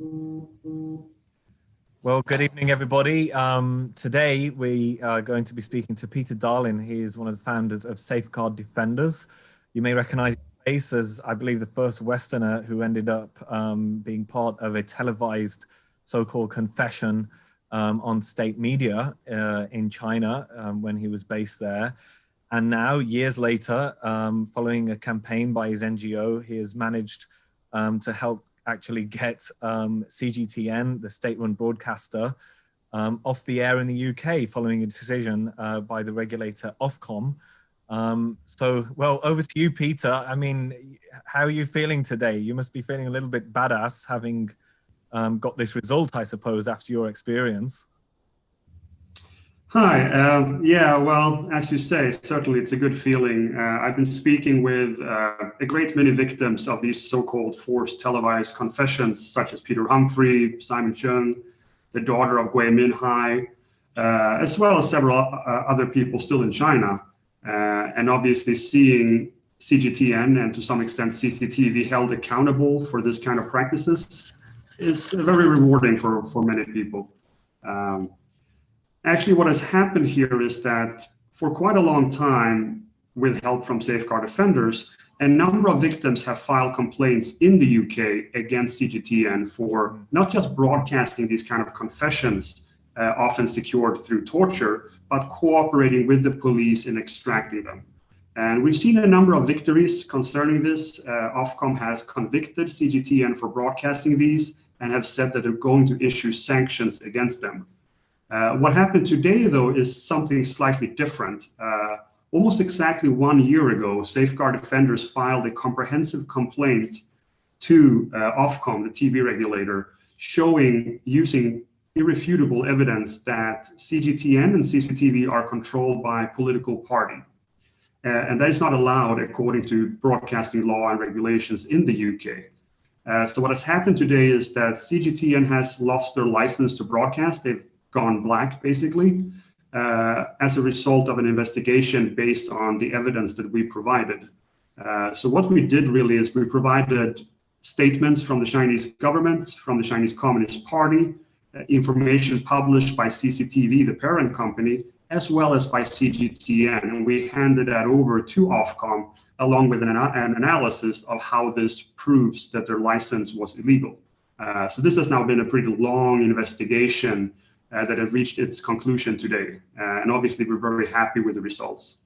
Well, good evening, everybody. Today we are going to be speaking to Peter Dahlin. He is one of the founders of Safeguard Defenders. You may recognize his face as, I believe, the first Westerner who ended up being part of a televised so-called confession on state media in China when he was based there. And now, years later, following a campaign by his NGO, he has managed to help actually get CGTN, the state-run broadcaster, off the air in the UK following a decision by the regulator Ofcom. Well, over to you, Peter. I mean, how are you feeling today? You must be feeling a little bit badass having got this result, I suppose, after your experience. Hi. Yeah, well, as you say, certainly it's a good feeling. I've been speaking with a great many victims of these so-called forced televised confessions, such as Peter Humphrey, Simon Chung, the daughter of Gui Minhai, as well as several other people still in China. And obviously seeing CGTN and to some extent CCTV held accountable for this kind of practices is very rewarding for many people. Actually, what has happened here is that for quite a long time, with help from Safeguard Defenders, a number of victims have filed complaints in the UK against CGTN for not just broadcasting these kind of confessions, often secured through torture, but cooperating with the police in extracting them. And we've seen a number of victories concerning this. Ofcom has convicted CGTN for broadcasting these and have said that they're going to issue sanctions against them. What happened today, though, is something slightly different. Almost exactly 1 year ago, Safeguard Defenders filed a comprehensive complaint to Ofcom, the TV regulator, showing using irrefutable evidence that CGTN and CCTV are controlled by a political party. And that is not allowed according to broadcasting law and regulations in the UK. So what has happened today is that CGTN has lost their license to broadcast. They've gone black, basically, as a result of an investigation based on the evidence that we provided. So what we did really is we provided statements from the Chinese government, from the Chinese Communist Party, information published by CCTV, the parent company, as well as by CGTN. And we handed that over to Ofcom, along with an analysis of how this proves that their license was illegal. So this has now been a pretty long investigation that have reached its conclusion today. And obviously, we're very happy with the results.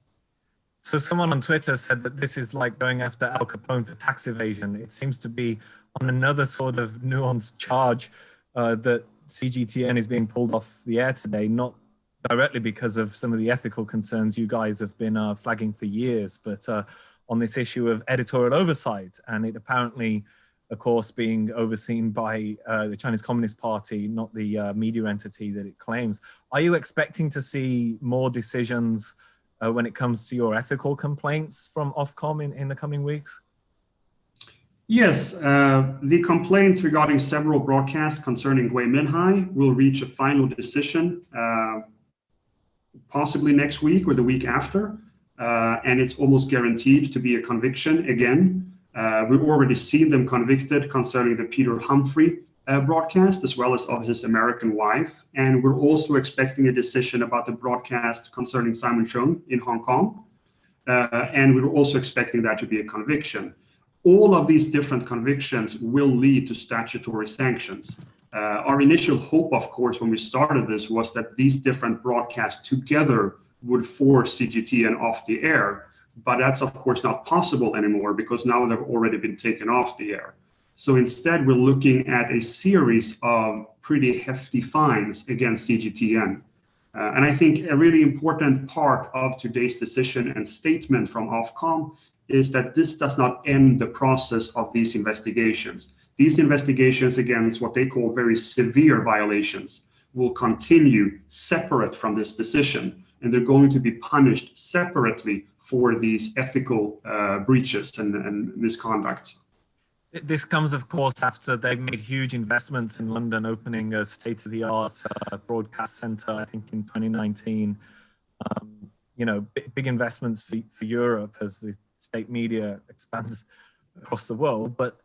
So someone on Twitter said that this is like going after Al Capone for tax evasion. It seems to be on another sort of nuanced charge that CGTN is being pulled off the air today, not directly because of some of the ethical concerns you guys have been flagging for years, but on this issue of editorial oversight. And it apparently, of course, being overseen by the Chinese Communist Party, not the media entity that it claims. Are you expecting to see more decisions when it comes to your ethical complaints from Ofcom in the coming weeks? Yes, the complaints regarding several broadcasts concerning Gui Minhai will reach a final decision possibly next week or the week after, and it's almost guaranteed to be a conviction again. We've already seen them convicted concerning the Peter Humphrey broadcast, as well as of his American wife. And we're also expecting a decision about the broadcast concerning Simon Chung in Hong Kong. And we're also expecting that to be a conviction. All of these different convictions will lead to statutory sanctions. Our initial hope, of course, when we started this was that these different broadcasts together would force CGTN off the air. But that's, of course, not possible anymore because now they've already been taken off the air. So instead, we're looking at a series of pretty hefty fines against CGTN. And I think a really important part of today's decision and statement from Ofcom is that this does not end the process of these investigations. These investigations against what they call very severe violations will continue separate from this decision, and they're going to be punished separately for these ethical breaches and misconduct. This comes, of course, after they've made huge investments in London, opening a state-of-the-art broadcast center, I think, in 2019. You know, big investments for Europe as the state media expands across the world. But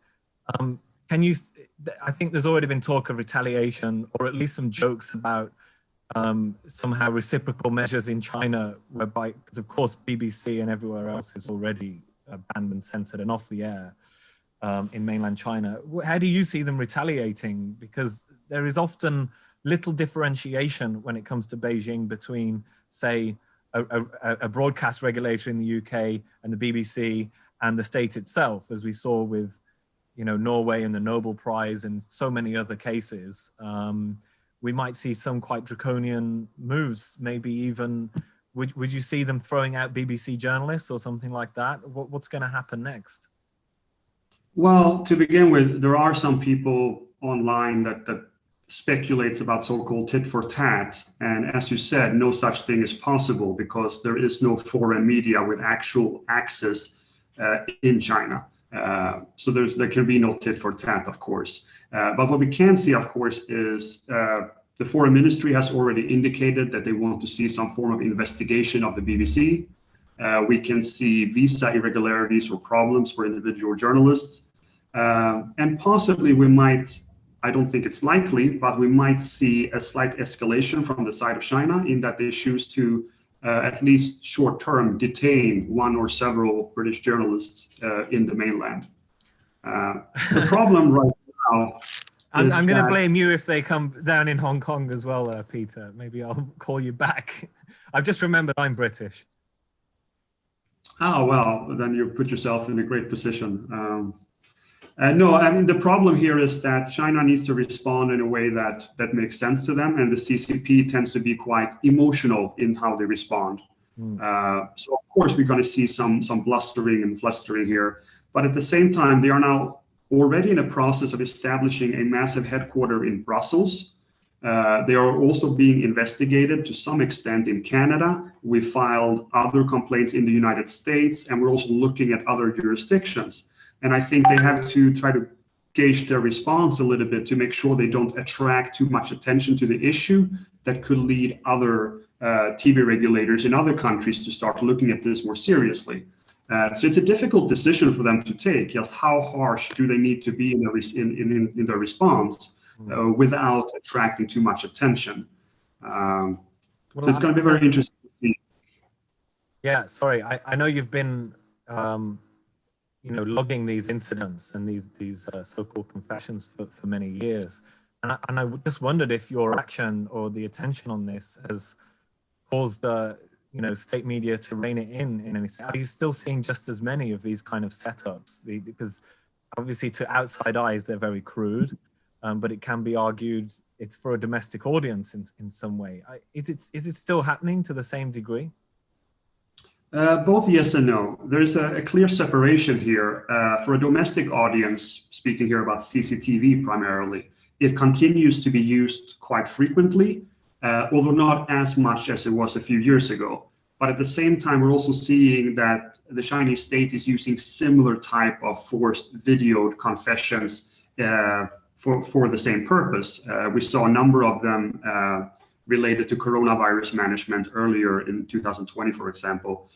can you, I think there's already been talk of retaliation, or at least some jokes about somehow reciprocal measures in China, whereby, because of course BBC and everywhere else is already banned and censored and off the air in mainland China. How do you see them retaliating? Because there is often little differentiation when it comes to Beijing between, say, a broadcast regulator in the UK and the BBC and the state itself, as we saw with, you know, Norway and the Nobel Prize and so many other cases. We might see some quite draconian moves, maybe even, would you see them throwing out BBC journalists or something like that? What's going to happen next? Well, to begin with, there are some people online that speculates about so-called tit for tat. And as you said, no such thing is possible because there is no foreign media with actual access in China. So there can be no tit for tat, of course. But what we can see, of course, is the foreign ministry has already indicated that they want to see some form of investigation of the BBC. We can see visa irregularities or problems for individual journalists. And possibly we might, I don't think it's likely, but we might see a slight escalation from the side of China in that they choose to at least short-term detain one or several British journalists in the mainland. The problem right now I'm going to blame you if they come down in Hong Kong as well, Peter. Maybe I'll call you back. I've just remembered I'm British. Oh, well, then you put yourself in a great position. No, I mean, the problem here is that China needs to respond in a way that makes sense to them, and the CCP tends to be quite emotional in how they respond. So of course we're going to see some blustering and flustering here, but at the same time they are now already in a process of establishing a massive headquarters in Brussels. They are also being investigated to some extent in Canada. We filed other complaints in the United States, and we're also looking at other jurisdictions. And I think they have to try to gauge their response a little bit to make sure they don't attract too much attention to the issue that could lead other TV regulators in other countries to start looking at this more seriously. So it's a difficult decision for them to take. Just how harsh do they need to be in their response without attracting too much attention? So it's going to be very interesting to see. Yeah, sorry, I know you've been you know, logging these incidents and these so-called confessions for many years, and I just wondered if your action or the attention on this has caused the you know, state media to rein it in any sense. Are you still seeing just as many of these kind of setups? Because obviously to outside eyes they're very crude, but it can be argued it's for a domestic audience in some way. Is it still happening to the same degree? Both yes and no. There's a clear separation here. For a domestic audience, speaking here about CCTV primarily, it continues to be used quite frequently, although not as much as it was a few years ago. But at the same time, we're also seeing that the Chinese state is using similar type of forced videoed confessions for the same purpose. We saw a number of them related to coronavirus management earlier in 2020, for example.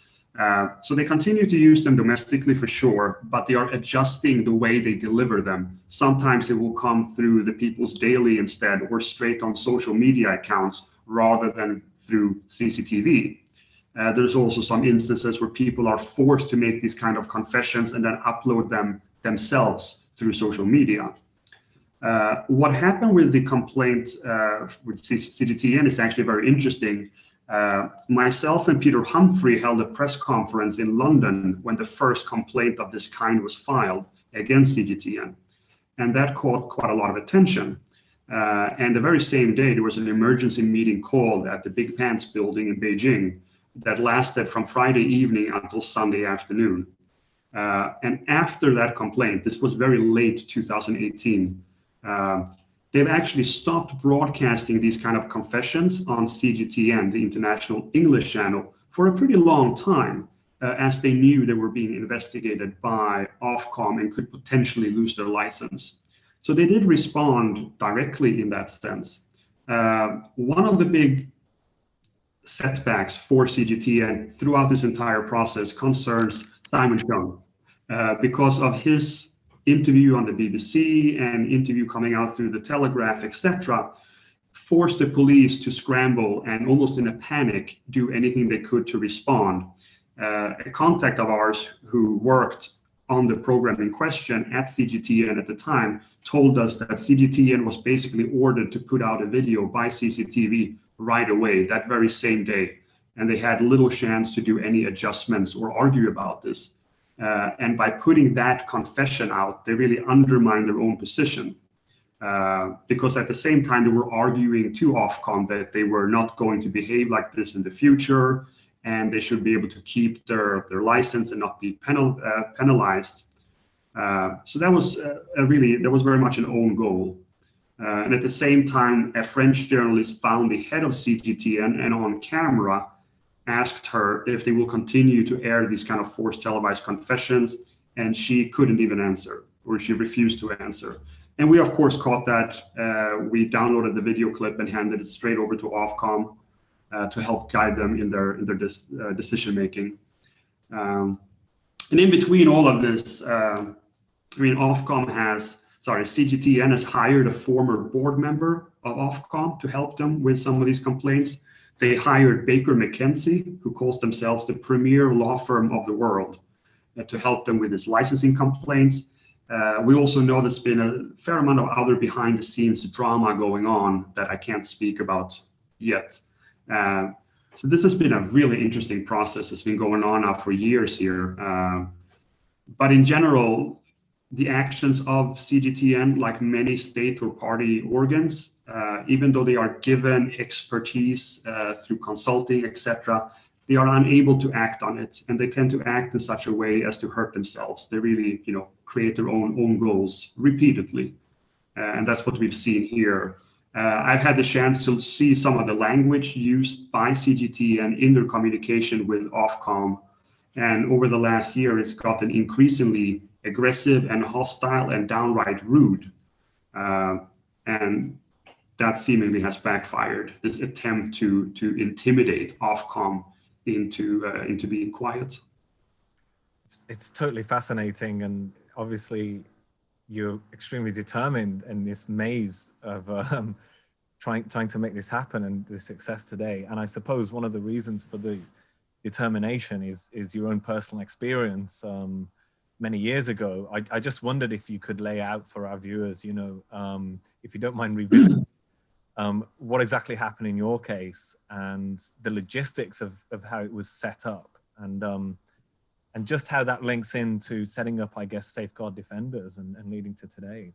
So they continue to use them domestically for sure, but they are adjusting the way they deliver them. Sometimes it will come through the People's Daily instead, or straight on social media accounts rather than through CCTV. There's also some instances where people are forced to make these kind of confessions and then upload them themselves through social media. What happened with the complaint with CGTN is actually very interesting. Myself and Peter Humphrey held a press conference in London when the first complaint of this kind was filed against CGTN, and that caught quite a lot of attention. And the very same day, there was an emergency meeting called at the Big Pants building in Beijing that lasted from Friday evening until Sunday afternoon. And after that complaint, this was very late 2018, they've actually stopped broadcasting these kind of confessions on CGTN, the international English channel, for a pretty long time, as they knew they were being investigated by Ofcom and could potentially lose their license. So they did respond directly in that sense. One of the big setbacks for CGTN throughout this entire process concerns Simon Chung, because of his interview on the BBC and interview coming out through the Telegraph, etc., forced the police to scramble and almost in a panic do anything they could to respond. A contact of ours who worked on the program in question at CGTN at the time told us that CGTN was basically ordered to put out a video by CCTV right away, that very same day. And they had little chance to do any adjustments or argue about this. And by putting that confession out, they really undermined their own position. Because at the same time, they were arguing to Ofcom that they were not going to behave like this in the future, and they should be able to keep their license and not be penalized. So that was very much an own goal. And at the same time, a French journalist found the head of CGTN and on camera asked her if they will continue to air these kind of forced televised confessions, and she couldn't even answer, or she refused to answer. And we, of course, caught that. We downloaded the video clip and handed it straight over to Ofcom to help guide them in their decision making. And in between all of this, CGTN has hired a former board member of Ofcom to help them with some of these complaints. They hired Baker McKenzie, who calls themselves the premier law firm of the world, to help them with this licensing complaints. We also know there's been a fair amount of other behind the scenes drama going on that I can't speak about yet. So this has been a really interesting process. It's been going on now for years here. But in general, the actions of CGTN, like many state or party organs, even though they are given expertise through consulting, etc., they are unable to act on it, and they tend to act in such a way as to hurt themselves. They really, create their own goals repeatedly, and that's what we've seen here. I've had the chance to see some of the language used by CGTN in their communication with Ofcom, and over the last year, it's gotten increasingly aggressive and hostile and downright rude, and that seemingly has backfired. This attempt to intimidate Ofcom into being quiet. It's totally fascinating, and obviously you're extremely determined in this maze of trying to make this happen and the success today. And I suppose one of the reasons for the determination is your own personal experience. Many years ago, I just wondered if you could lay out for our viewers, if you don't mind revisiting what exactly happened in your case and the logistics of how it was set up, and just how that links into setting up, I guess, Safeguard Defenders and leading to today.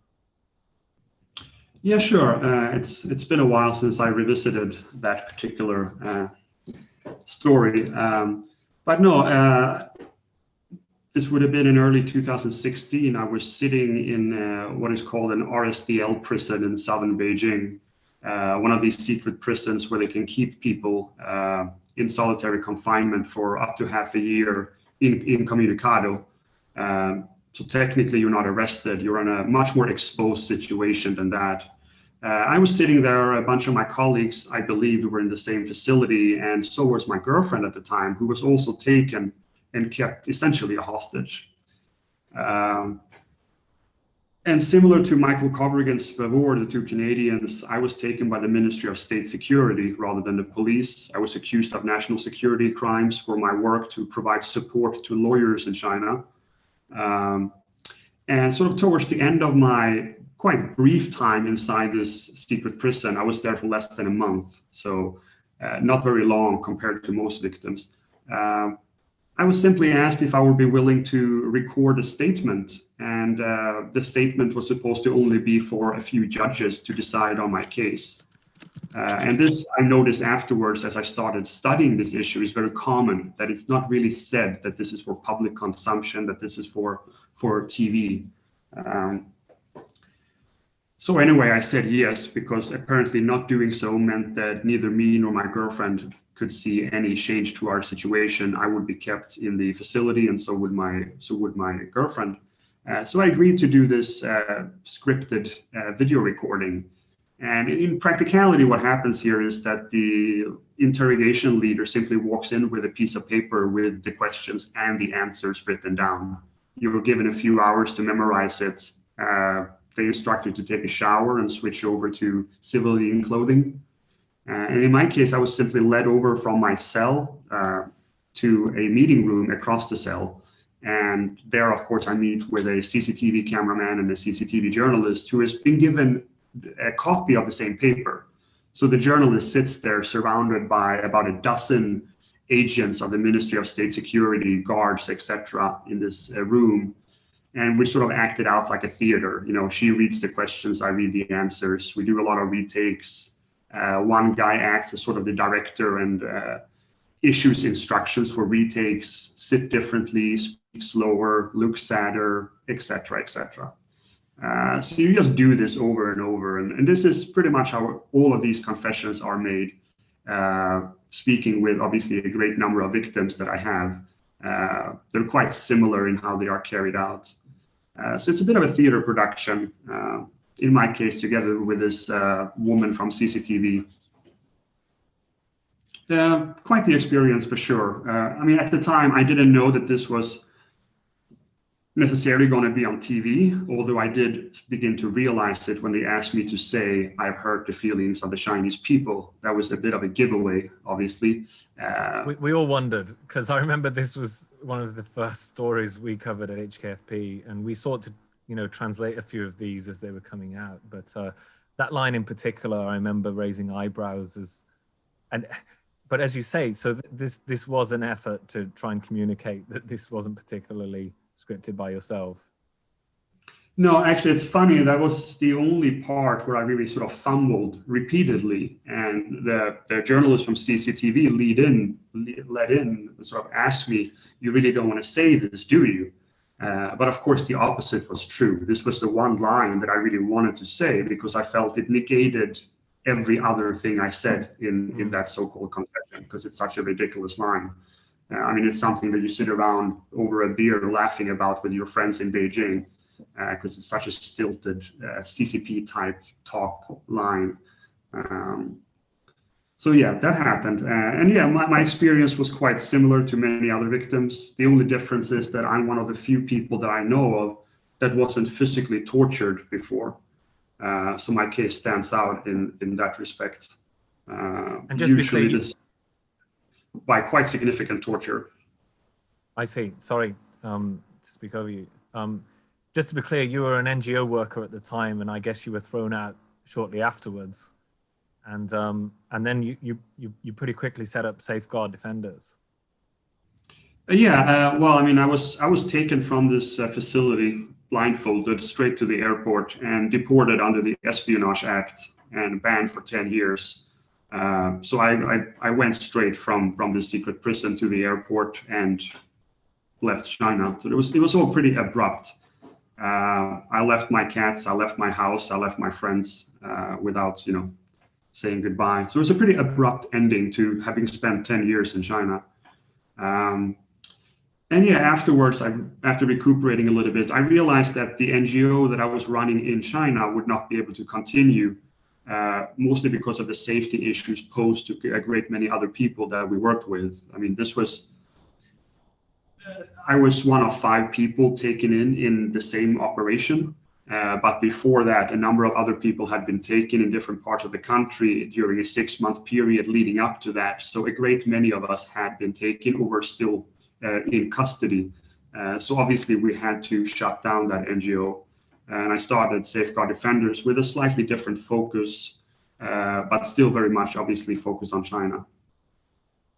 Yeah, sure. It's been a while since I revisited that particular story, but no. This would have been in early 2016. I was sitting in what is called an RSDL prison in southern Beijing, one of these secret prisons where they can keep people in solitary confinement for up to half a year incommunicado. So technically you're not arrested, you're in a much more exposed situation than that. I was sitting there, a bunch of my colleagues, I believe, were in the same facility, and so was my girlfriend at the time, who was also taken and kept essentially a hostage. And similar to Michael Kovrig and Spavor, the two Canadians, I was taken by the Ministry of State Security rather than the police. I was accused of national security crimes for my work to provide support to lawyers in China. And sort of towards the end of my quite brief time inside this secret prison, I was there for less than a month, so not very long compared to most victims. I was simply asked if I would be willing to record a statement, and the statement was supposed to only be for a few judges to decide on my case. And this, I noticed afterwards as I started studying this issue, is very common, that it's not really said that this is for public consumption, that this is for TV. So anyway, I said yes, because apparently not doing so meant that neither me nor my girlfriend could see any change to our situation. I would be kept in the facility, and so would my girlfriend. So I agreed to do this scripted video recording. And in practicality, what happens here is that the interrogation leader simply walks in with a piece of paper with the questions and the answers written down. you were given a few hours to memorize it. They instruct you to take a shower and switch over to civilian clothing. And in my case, I was simply led over from my cell to a meeting room across the cell. And there, of course, I meet with a CCTV cameraman and a CCTV journalist who has been given a copy of the same paper. So the journalist sits there surrounded by about a dozen agents of the Ministry of State Security, guards, etc., in this room. And we sort of acted out like a theater. You know, she reads the questions, I read the answers. We do a lot of retakes. One guy acts as sort of the director and issues instructions for retakes, sit differently, speak slower, look sadder, etc., etc. So you just do this over and over. And this is pretty much how all of these confessions are made, speaking with obviously a great number of victims that I have. They're quite similar in how they are carried out. So it's a bit of a theater production, in my case, together with this woman from CCTV. Quite the experience for sure. I mean, at the time, I didn't know that this was necessarily going to be on TV, although I did begin to realize it when they asked me to say, I've hurt the feelings of the Chinese people. That was a bit of a giveaway, obviously. We all wondered, because I remember this was one of the first stories we covered at HKFP, and we sought to, you know, translate a few of these as they were coming out. But that line in particular, I remember raising eyebrows but as you say, so this was an effort to try and communicate that this wasn't particularly scripted by yourself. No, actually, it's funny. That was the only part where I really sort of fumbled repeatedly, and the journalist from CCTV led in, sort of asked me, "You really don't want to say this, do you?" But of course, the opposite was true. This was the one line that I really wanted to say because I felt it negated every other thing I said in that so-called confession, because it's such a ridiculous line. I mean, it's something that you sit around over a beer laughing about with your friends in Beijing, because it's such a stilted CCP type talk line. So yeah, that happened. And yeah, my experience was quite similar to many other victims. The only difference is that I'm one of the few people that I know of that wasn't physically tortured before. So my case stands out in that respect. And just usually to be clear, by quite significant torture. I see. Sorry to speak over you. Just to be clear, you were an NGO worker at the time, and I guess you were thrown out shortly afterwards. And then you pretty quickly set up Safeguard Defenders. Yeah. Well, I mean, I was taken from this facility blindfolded straight to the airport and deported under the Espionage Act and banned for 10 years. So I went straight from the secret prison to the airport and left China. So it was all pretty abrupt. I left my cats, I left my house, I left my friends without, you know, saying goodbye. So it was a pretty abrupt ending to having spent 10 years in China. And yeah, afterwards, after recuperating a little bit, I realized that the NGO that I was running in China would not be able to continue, mostly because of the safety issues posed to a great many other people that we worked with. I mean, I was one of 5 people taken in the same operation. But before that, a number of other people had been taken in different parts of the country during a 6-month period leading up to that. So a great many of us had been taken or were still in custody. So obviously we had to shut down that NGO. And I started Safeguard Defenders with a slightly different focus, but still very much obviously focused on China.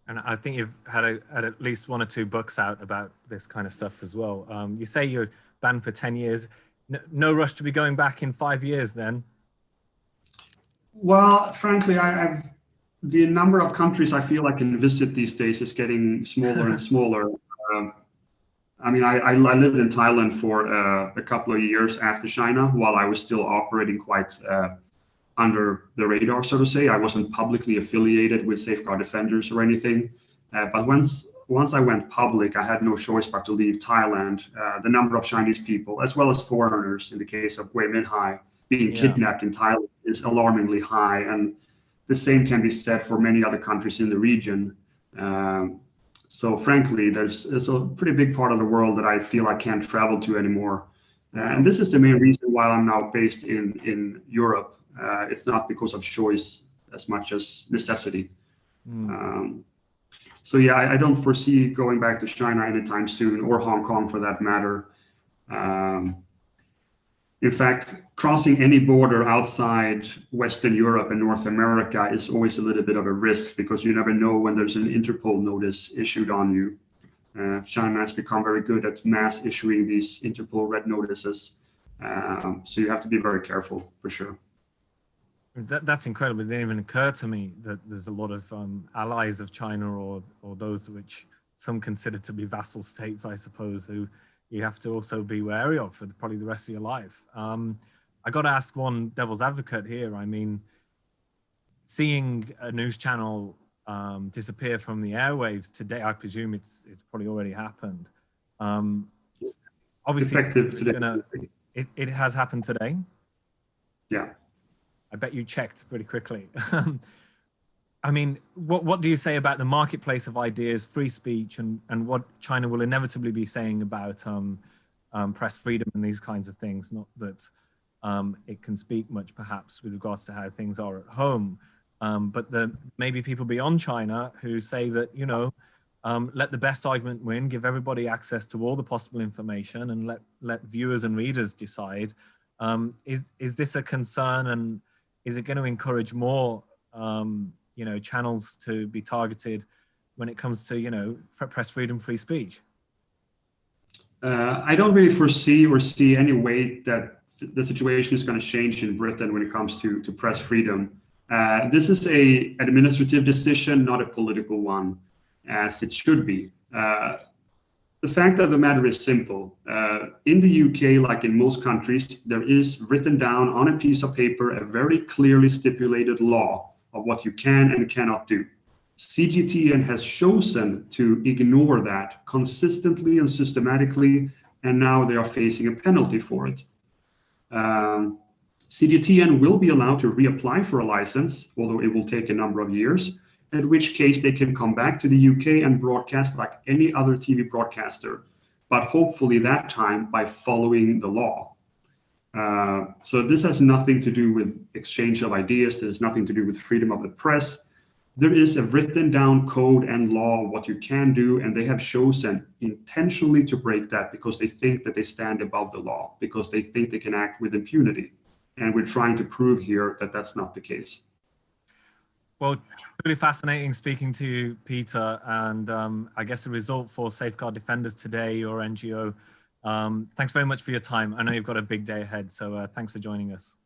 And I think you've had at least 1 or 2 books out about this kind of stuff as well. You say you're banned for 10 years. No rush to be going back in 5 years then? Well, frankly, the number of countries I feel I can visit these days is getting smaller and smaller. I mean, I lived in Thailand for a couple of years after China while I was still operating quite under the radar, so to say. I wasn't publicly affiliated with Safeguard Defenders or anything. But once I went public, I had no choice but to leave Thailand. The number of Chinese people, as well as foreigners, in the case of Gui Minhai, being kidnapped in Thailand is alarmingly high. And the same can be said for many other countries in the region. So frankly, it's a pretty big part of the world that I feel I can't travel to anymore. And this is the main reason why I'm now based in Europe. It's not because of choice as much as necessity. So yeah, I don't foresee going back to China anytime soon, or Hong Kong for that matter. In fact, crossing any border outside Western Europe and North America is always a little bit of a risk because you never know when there's an Interpol notice issued on you. China has become very good at mass issuing these Interpol red notices. So you have to be very careful for sure. That's incredible. It didn't even occur to me that there's a lot of allies of China or those which some consider to be vassal states, I suppose, who you have to also be wary of for probably the rest of your life. I got to ask one devil's advocate here. I mean, seeing a news channel disappear from the airwaves today, I presume it's probably already happened. Obviously, it has happened today. Yeah. I bet you checked pretty quickly. I mean, what do you say about the marketplace of ideas, free speech, and what China will inevitably be saying about press freedom and these kinds of things? Not that it can speak much, perhaps, with regards to how things are at home, but maybe people beyond China who say that, you know, let the best argument win, give everybody access to all the possible information, and let viewers and readers decide. Is this a concern, and is it going to encourage more you know, channels to be targeted when it comes to, you know, press freedom, free speech? I don't really foresee or see any way that the situation is going to change in Britain when it comes to press freedom. This is an administrative decision, not a political one, as it should be. The fact of the matter is simple. In the UK, like in most countries, there is written down on a piece of paper a very clearly stipulated law of what you can and cannot do. CGTN has chosen to ignore that consistently and systematically, and now they are facing a penalty for it. CGTN will be allowed to reapply for a license, although it will take a number of years, in which case they can come back to the UK and broadcast like any other TV broadcaster, but hopefully that time by following the law. So this has nothing to do with exchange of ideas. There's nothing to do with freedom of the press. There is a written down code and law of what you can do, and they have chosen intentionally to break that because they think that they stand above the law, because they think they can act with impunity. And we're trying to prove here that that's not the case. Well, really fascinating speaking to you, Peter, and I guess the result for Safeguard Defenders today, your NGO. Thanks very much for your time. I know you've got a big day ahead, so thanks for joining us.